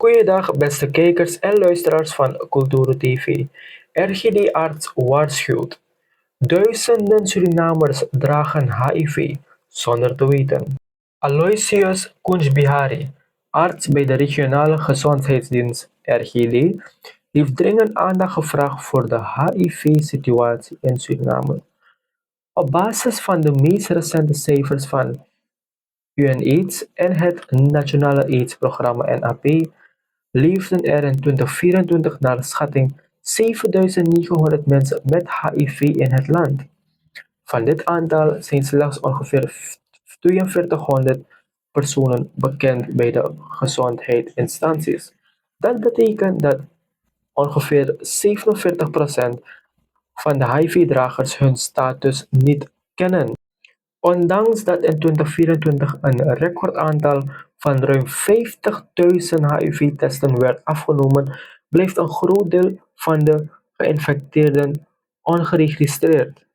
Goeiedag, beste kijkers en luisteraars van Culturo TV. RGD-arts waarschuwt. Duizenden Surinamers dragen HIV zonder te weten. Aloysius Kunchbihari, arts bij de regionale gezondheidsdienst RGD, heeft dringend aandacht gevraagd voor de HIV-situatie in Suriname. Op basis van de meest recente cijfers van UNAIDS en het Nationale AIDS-programma NAP leefden er in 2024 naar schatting 7900 mensen met HIV in het land. Van dit aantal zijn slechts ongeveer 4200 personen bekend bij de gezondheidsinstanties. Dat betekent dat ongeveer 47% van de HIV-dragers hun status niet kennen. Ondanks dat in 2024 een recordaantal van ruim 50.000 HIV-testen werd afgenomen, blijft een groot deel van de geïnfecteerden ongeregistreerd.